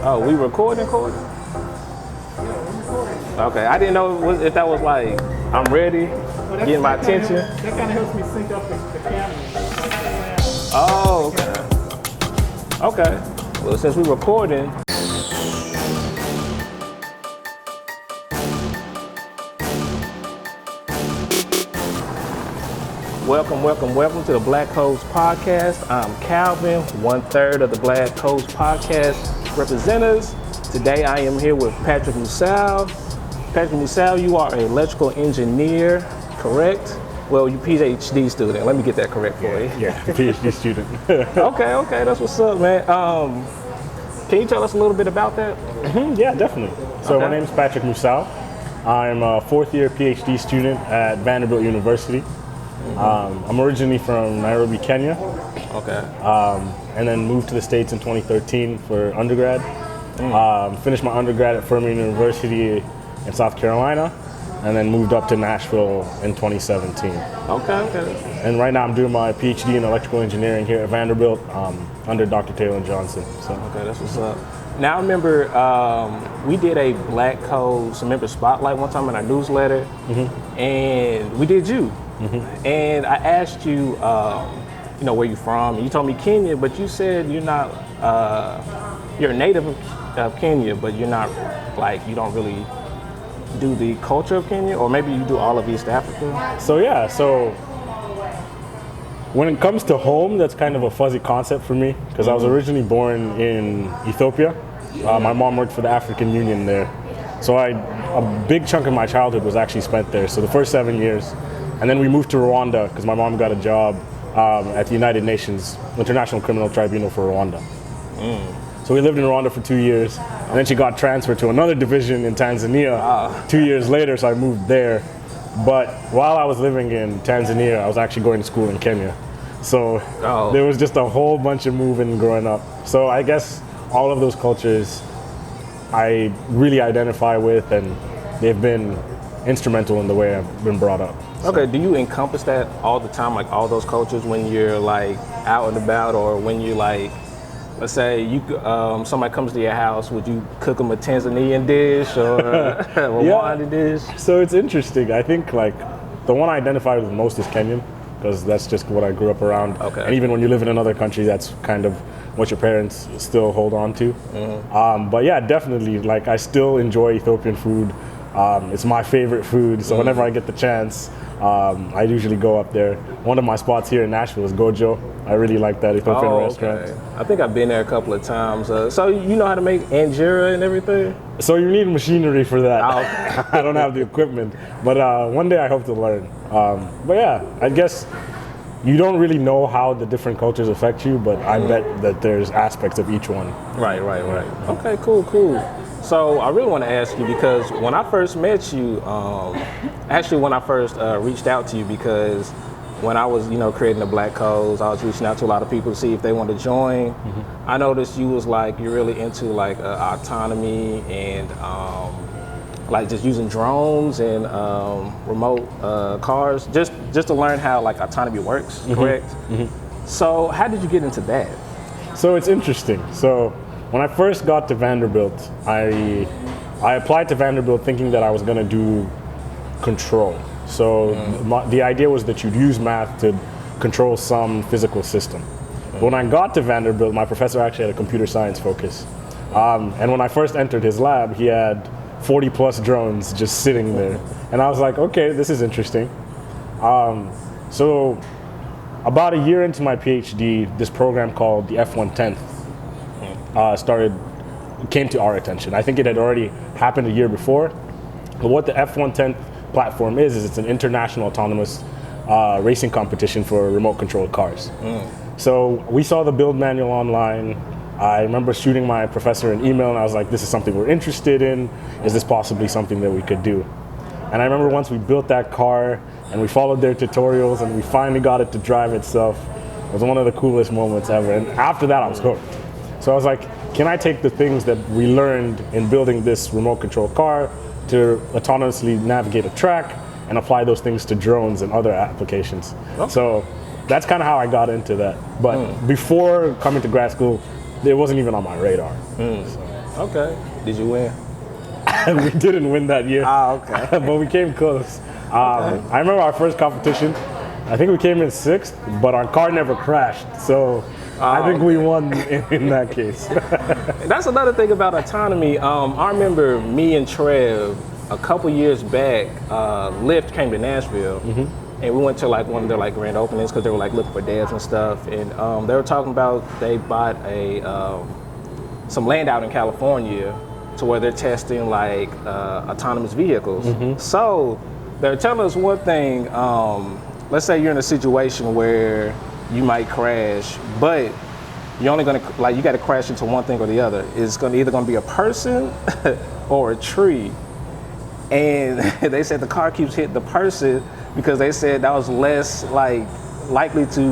Oh, we recording? Okay, I didn't know if that was like, I'm ready, getting my attention. That kind of helps me sync up the camera. Oh, okay. Okay. Well, since we're recording, welcome to the Black Coast Podcast. I'm Calvin, 1/3 of the Black Coast Podcast representatives. Today I am here with Patrick Musau. Patrick Musau, you are an electrical engineer, correct? Well, you PhD student. Let me get that correct for you. Yeah, PhD student. Okay, that's what's up, man. Can you tell us a little bit about that? Yeah, definitely. So my name is Patrick Musau. I'm a fourth year PhD student at Vanderbilt University. I'm originally from Nairobi, Kenya. Okay. And then moved to the States in 2013 for undergrad. Finished my undergrad at Furman University in South Carolina, and then moved up to Nashville in 2017. Okay. And right now I'm doing my PhD in electrical engineering here at Vanderbilt under Dr. Taylor Johnson. So. Okay, that's what's up. Now I remember we did a Black Coast member spotlight one time in our newsletter, and we did you. And I asked you, where you're from, and you told me Kenya, but you said you're not, you're a native of Kenya, but you're not, you don't really do the culture of Kenya, or maybe you do all of East Africa? So when it comes to home, that's kind of a fuzzy concept for me, because I was originally born in Ethiopia. My mom worked for the African Union there. So a big chunk of my childhood was actually spent there, so the first 7 years. And then we moved to Rwanda because my mom got a job at the United Nations International Criminal Tribunal for Rwanda. So we lived in Rwanda for 2 years, and then she got transferred to another division in Tanzania 2 years later, so I moved there. But while I was living in Tanzania, I was actually going to school in Kenya. So there was just a whole bunch of moving growing up. So I guess all of those cultures I really identify with, and they've been instrumental in the way I've been brought up. So. Okay, do you encompass that all the time, like all those cultures when you're out and about, or when you let's say you somebody comes to your house, would you cook them a Tanzanian dish or a Rwanda dish? So it's interesting. I think the one I identify with most is Kenyan, because that's just what I grew up around. Okay. And even when you live in another country, that's kind of what your parents still hold on to. But yeah, definitely, I still enjoy Ethiopian food. It's my favorite food, so whenever I get the chance, I usually go up there. One of my spots here in Nashville is Gojo. I really like that Ethiopian restaurant. I think I've been there a couple of times. So you know how to make injera and everything? So you need machinery for that. I don't have the equipment, but one day I hope to learn. But yeah, I guess you don't really know how the different cultures affect you, but I bet that there's aspects of each one. Right. Okay, cool. So I really want to ask you, because when I first met you, when I first reached out to you, because when I was, creating the Black Codes, I was reaching out to a lot of people to see if they wanted to join. I noticed you was you're really into autonomy and just using drones and remote cars, just to learn how autonomy works, correct? So how did you get into that? So it's interesting. So when I first got to Vanderbilt, I applied to Vanderbilt thinking that I was going to do control. So the idea was that you'd use math to control some physical system. But when I got to Vanderbilt, my professor actually had a computer science focus. And when I first entered his lab, he had 40 plus drones just sitting there. And I was like, okay, this is interesting. So about a year into my PhD, this program called the F-110 came to our attention. I think it had already happened a year before. But what the F-110 platform is it's an international autonomous racing competition for remote controlled cars. So we saw the build manual online. I remember shooting my professor an email, and I was like, this is something we're interested in. Is this possibly something that we could do? And I remember once we built that car and we followed their tutorials and we finally got it to drive itself, it was one of the coolest moments ever. And after that, I was hooked. So I was like, can I take the things that we learned in building this remote controlled car to autonomously navigate a track and apply those things to drones and other applications? Oh. So that's kind of how I got into that. But before coming to grad school, it wasn't even on my radar. So. Okay. Did you win? We didn't win that year. Okay. But we came close. I remember our first competition. I think we came in 6th, but our car never crashed. So I think we won in that case. That's another thing about autonomy. I remember me and Trev a couple years back. Lyft came to Nashville, and we went to like one of their like grand openings because they were like looking for devs and stuff. And they were talking about they bought some land out in California to where they're testing like autonomous vehicles. So they're telling us one thing. Let's say you're in a situation where you might crash, but you're only gonna you got to crash into one thing or the other. It's either gonna be a person or a tree. And they said the car keeps hitting the person because they said that was less likely to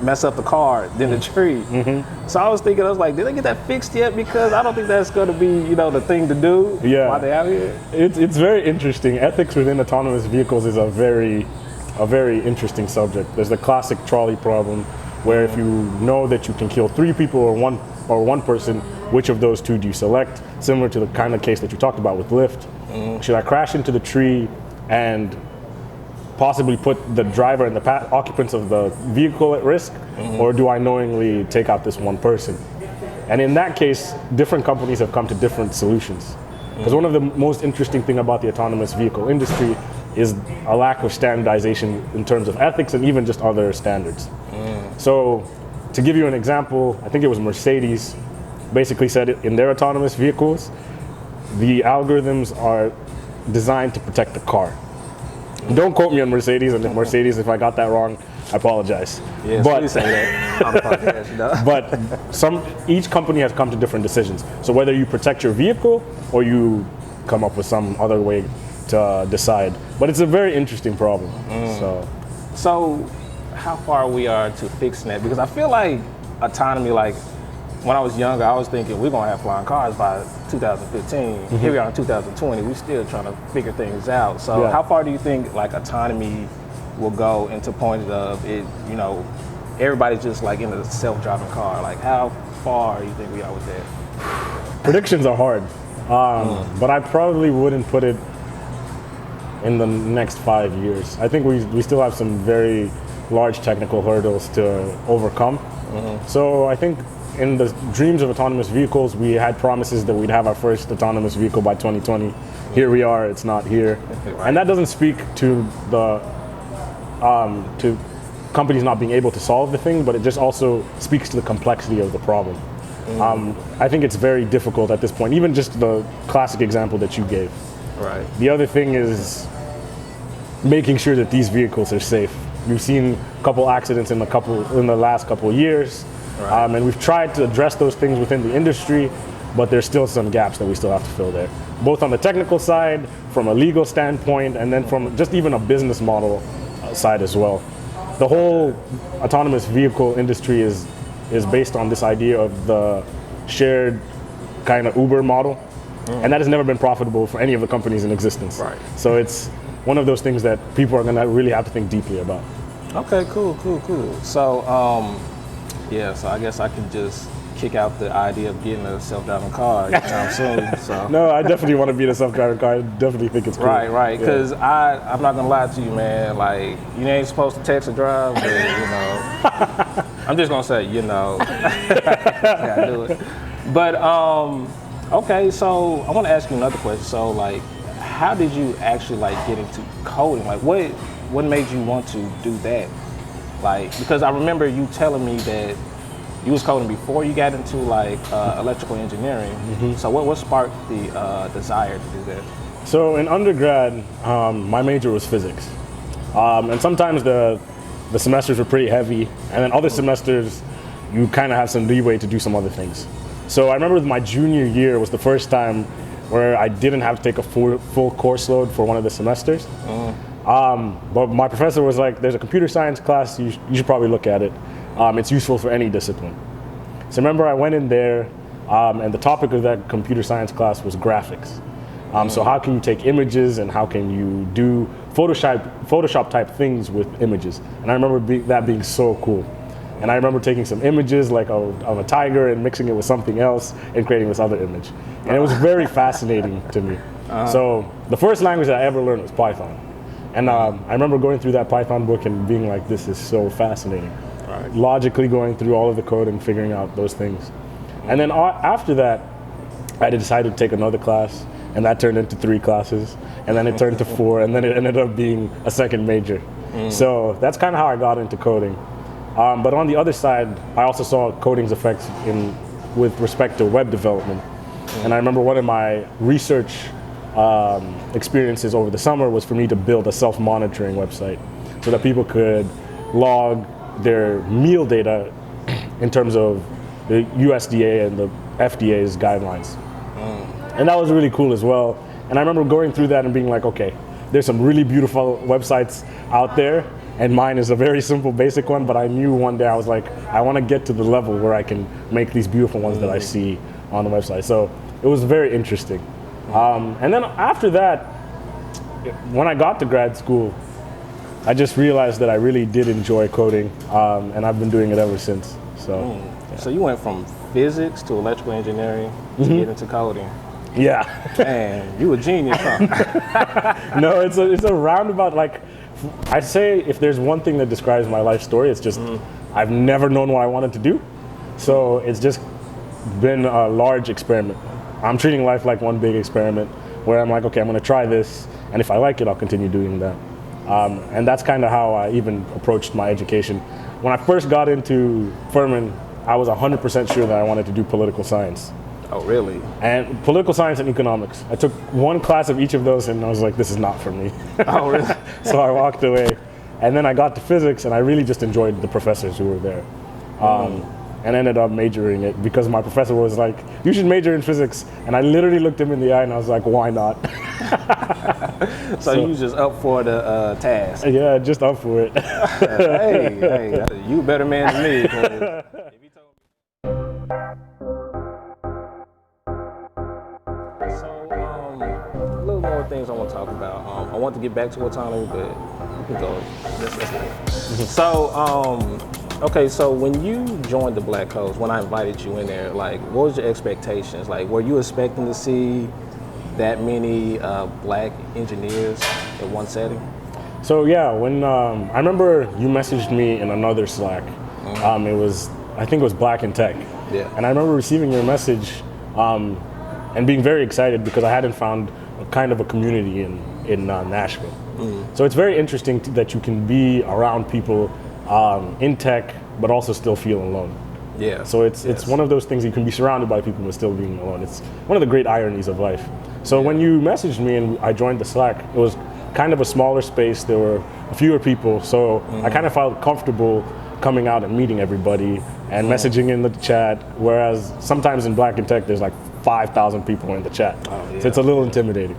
mess up the car than the tree. So I was thinking, I was like, did they get that fixed yet? Because I don't think that's going to be, the thing to do while they're out here. It's very interesting. Ethics within autonomous vehicles is a very interesting subject. There's the classic trolley problem, where if you know that you can kill 3 people or one person, which of those 2 do you select? Similar to the kind of case that you talked about with Lyft. Should I crash into the tree and possibly put the driver and the occupants of the vehicle at risk, or do I knowingly take out this one person? And in that case, different companies have come to different solutions. Because one of the most interesting thing about the autonomous vehicle industry is a lack of standardization in terms of ethics and even just other standards. So to give you an example, I think it was Mercedes basically said in their autonomous vehicles, the algorithms are designed to protect the car. Don't quote me on Mercedes, and if I got that wrong, I apologize. Yeah, but please say that on the podcast. But each company has come to different decisions. So whether you protect your vehicle or you come up with some other way to decide. But it's a very interesting problem. So how far we are to fixing that? Because I feel like autonomy, when I was younger, I was thinking we're gonna have flying cars by 2015. Here we are in 2020. We're still trying to figure things out. So how far do you think autonomy will go into point of it? Everybody's just in a self-driving car. How far do you think we are with that? Predictions are hard, but I probably wouldn't put it in the next 5 years. I think we still have some very large technical hurdles to overcome. So I think in the dreams of autonomous vehicles, we had promises that we'd have our first autonomous vehicle by 2020. Here we are, it's not here. And that doesn't speak to the to companies not being able to solve the thing, but it just also speaks to the complexity of the problem. I think it's very difficult at this point, even just the classic example that you gave. Right. The other thing is making sure that these vehicles are safe. We've seen a couple accidents in the last couple of years. Right. And we've tried to address those things within the industry, but there's still some gaps that we still have to fill there, both on the technical side, from a legal standpoint, and then from just even a business model side as well. The whole autonomous vehicle industry is based on this idea of the shared kind of Uber model, and that has never been profitable for any of the companies in existence. Right. So it's one of those things that people are going to really have to think deeply about. Okay, cool. So, so I guess I can just kick out the idea of getting a self-driving car anytime soon. So. No, I definitely want to be in a self-driving car. I definitely think it's cool. Right. Because I'm not gonna lie to you, man. You ain't supposed to text or drive, but I'm just gonna say, gotta do it. But okay. So I want to ask you another question. So how did you actually get into coding? What made you want to do that? Because I remember you telling me that you was coding before you got into electrical engineering. So what sparked the desire to do that? So in undergrad, my major was physics, and sometimes the semesters were pretty heavy, and then other semesters you kind of have some leeway to do some other things. So I remember my junior year was the first time where I didn't have to take a full course load for one of the semesters. But my professor was like, there's a computer science class, you should probably look at it. It's useful for any discipline. So remember I went in there, and the topic of that computer science class was graphics. So how can you take images and how can you do Photoshop type things with images? And I remember that being so cool. And I remember taking some images like of a tiger and mixing it with something else and creating this other image. And it was very fascinating to me. So the first language that I ever learned was Python. And I remember going through that Python book and being like, this is so fascinating. Right. Logically going through all of the code and figuring out those things. And then after that, I decided to take another class, and that turned into 3 classes, and then it turned to 4, and then it ended up being a second major. So that's kind of how I got into coding. But on the other side, I also saw coding's effects with respect to web development. And I remember one of my research experiences over the summer was for me to build a self-monitoring website so that people could log their meal data in terms of the USDA and the FDA's guidelines. And that was really cool as well. And I remember going through that and being like, okay, there's some really beautiful websites out there, and mine is a very simple, basic one, but I knew one day I was like, I want to get to the level where I can make these beautiful ones that I see on the website. So it was very interesting. And then after that, when I got to grad school, I just realized that I really did enjoy coding, and I've been doing it ever since. So, So you went from physics to electrical engineering to get into coding. Yeah. Man, you a genius, huh? No, it's a roundabout, like, I'd say if there's one thing that describes my life story, it's just I've never known what I wanted to do. So it's just been a large experiment. I'm treating life like one big experiment where I'm like, okay, I'm gonna try this, and if I like it, I'll continue doing that. And that's kind of how I even approached my education. When I first got into Furman, I was 100% sure that I wanted to do political science. Oh, really? And political science and economics. I took one class of each of those and I was like, this is not for me. Oh, really? So I walked away. And then I got to physics and I really just enjoyed the professors who were there. And ended up majoring it because my professor was like, you should major in physics. And I literally looked him in the eye and I was like, why not? So you was just up for the task? Yeah, just up for it. hey, you a better man than me. 'Cause if he told me. So, a little more things I want to talk about. I want to get back to autonomy, but we can go. Let's go. So, okay, so when you joined the Black Codes, when I invited you in there, like, what was your expectations? Like, were you expecting to see that many black engineers in one setting? So yeah, when I remember you messaged me in another Slack. I think it was Black in Tech. Yeah. And I remember receiving your message and being very excited because I hadn't found a kind of a community in Nashville. So it's very interesting that you can be around people in tech, but also still feel alone. Yeah. So it's one of those things you can be surrounded by people but still being alone. It's one of the great ironies of life. So when you messaged me and I joined the Slack, it was kind of a smaller space. There were fewer people, so I kind of felt comfortable coming out and meeting everybody and messaging in the chat. Whereas sometimes in Black and Tech, there's like 5,000 people in the chat, so it's a little intimidating.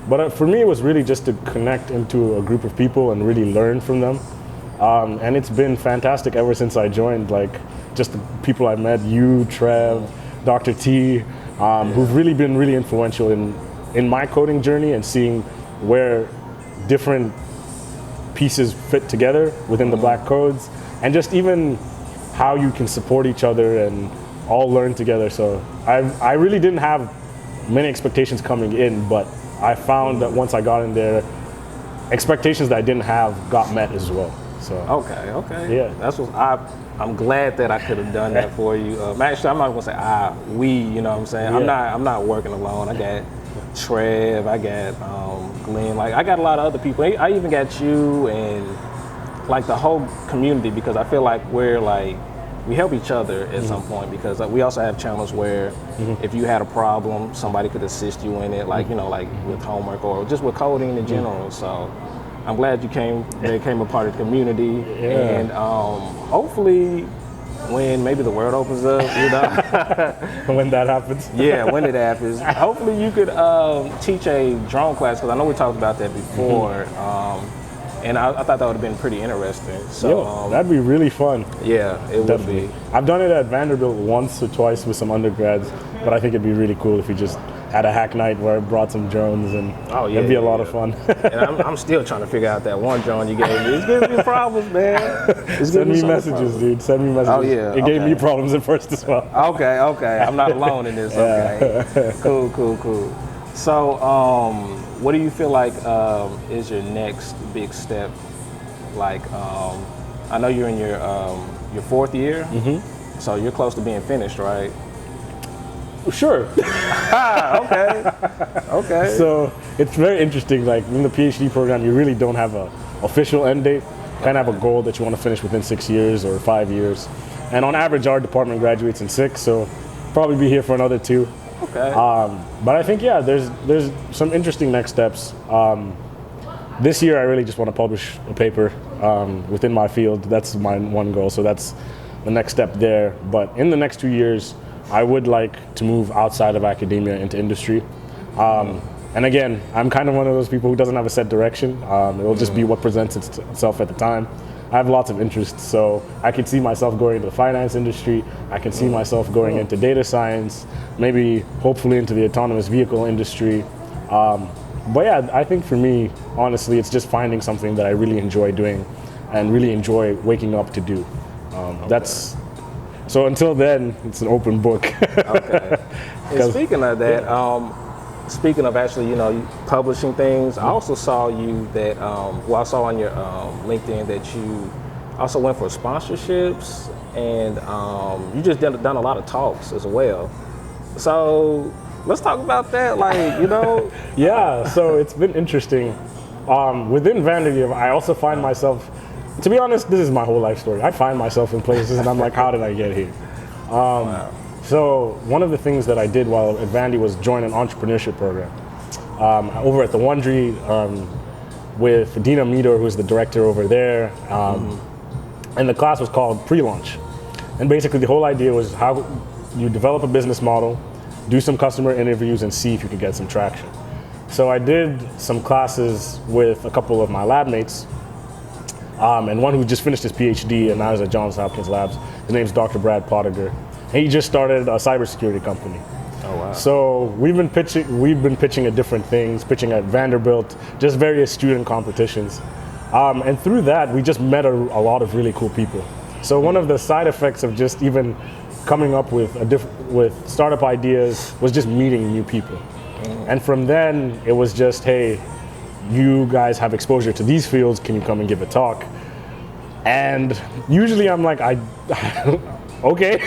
But for me, it was really just to connect into a group of people and really learn from them. And it's been fantastic ever since I joined. Like, just the people I met, you, Trev, Dr. T, who've really been really influential in my coding journey and seeing where different pieces fit together within the Black Codes, and just even how you can support each other and all learn together. So I really didn't have many expectations coming in, but I found that once I got in there, expectations that I didn't have got met as well. So Okay. Yeah. That's what I'm glad that I could have done that for you. Actually, I'm not gonna say we. You know what I'm saying? Yeah. I'm not working alone. I got Trev. I got Glenn. Like, I got a lot of other people. I even got you and like the whole community, because I feel like we help each other at some point, because we also have channels where if you had a problem, somebody could assist you in it, like, like with homework or just with coding in general. So I'm glad you became a part of the community. Yeah. And hopefully when maybe the world opens up, when that happens. Yeah, when it happens, hopefully you could teach a drone class, because I know we talked about that before. And I thought that would have been pretty interesting. So that'd be really fun. Yeah, it Definitely. would be. I've done it at Vanderbilt once or twice with some undergrads, but I think it'd be really cool if you just had a hack night where I brought some drones, and Oh, yeah, it'd be a yeah, lot yeah. of fun. And I'm still trying to figure out that one drone you gave me. It's giving me problems, man. It's Send giving me so much messages, problems. dude. Send me messages. Oh, yeah, It gave okay. me problems at first as well. Okay, okay. I'm not alone in this. Okay. Cool, cool, cool. So, what do you feel like is your next big step? Like, I know you're in your fourth year, so you're close to being finished, right? Sure. Okay. Okay. So it's very interesting. Like in the PhD program, you really don't have a official end date. Kind of have a goal that you want to finish within 6 years or 5 years. And on average, our department graduates in 6, so probably be here for another 2. Okay. But I think, yeah, there's some interesting next steps. This year, I really just want to publish a paper within my field. That's my one goal, so that's the next step there. But in the next 2 years, I would like to move outside of academia into industry. And again, I'm kind of one of those people who doesn't have a set direction. It'll just be what presents itself at the time. I have lots of interests, so I could see myself going into the finance industry. I can see myself going into data science, maybe hopefully into the autonomous vehicle industry. But yeah, I think for me, honestly, it's just finding something that I really enjoy doing and really enjoy waking up to do. That's so until then, it's an open book. Okay. And speaking of that, speaking of actually, you publishing things, I also saw you that, I saw on your LinkedIn that you also went for sponsorships, and you just done a lot of talks as well. So let's talk about that, Yeah, so it's been interesting. Within Vanderbilt, I also find myself, to be honest, this is my whole life story. I find myself in places and I'm like, how did I get here? Wow. So one of the things that I did while at Vandy was join an entrepreneurship program. Over at the Wondery with Dina Meador, who's the director over there. And the class was called Pre-Launch. And basically the whole idea was how you develop a business model, do some customer interviews, and see if you could get some traction. So I did some classes with a couple of my lab mates, and one who just finished his PhD and now is at Johns Hopkins Labs. His name's Dr. Brad Pottinger. And he just started a cybersecurity company. Oh, wow. So we've been pitching at different things, pitching at Vanderbilt, just various student competitions. And through that, we just met a lot of really cool people. So one of the side effects of just even coming up with with startup ideas was just meeting new people. And from then, it was just, hey, you guys have exposure to these fields, can you come and give a talk? And usually I'm like, okay.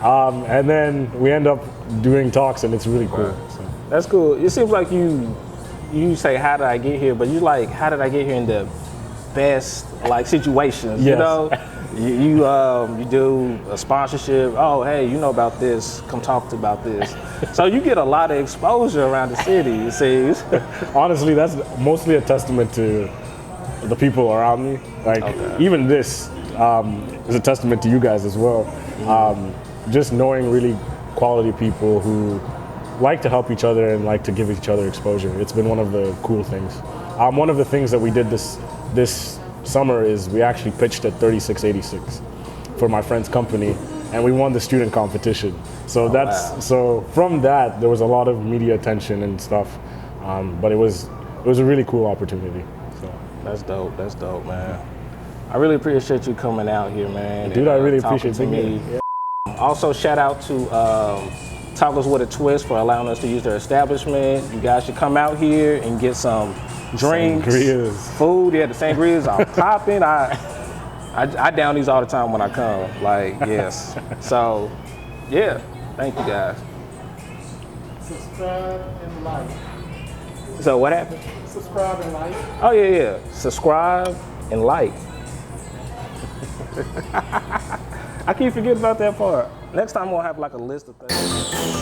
And then we end up doing talks, and it's really cool. Right. So. That's cool. It seems like you say, how did I get here? But you like, how did I get here in the best situations? Yes. You do a sponsorship. Oh, hey, you know about this. Come talk about this. So you get a lot of exposure around the city, it seems. Honestly, that's mostly a testament to the people around me. Even this is a testament to you guys as well. Just knowing really quality people who like to help each other and like to give each other exposure. It's been one of the cool things. One of the things that we did this summer is we actually pitched at 3686 for my friend's company, and we won the student competition. So so from that there was a lot of media attention and stuff, but it was a really cool opportunity. So that's dope. That's dope, man. I really appreciate you coming out here, man. Dude, and, I really talking appreciate to me. being here. Also, shout out to Tacos with a Twist for allowing us to use their establishment. You guys should come out here and get some drinks, Sangrias. Food. Yeah, the sangrias are popping. I down these all the time when I come. Yes. So, yeah. Thank you guys. Subscribe and like. So what happened? Subscribe and like. Oh yeah. Subscribe and like. I keep forgetting about that part. Next time we'll have a list of things.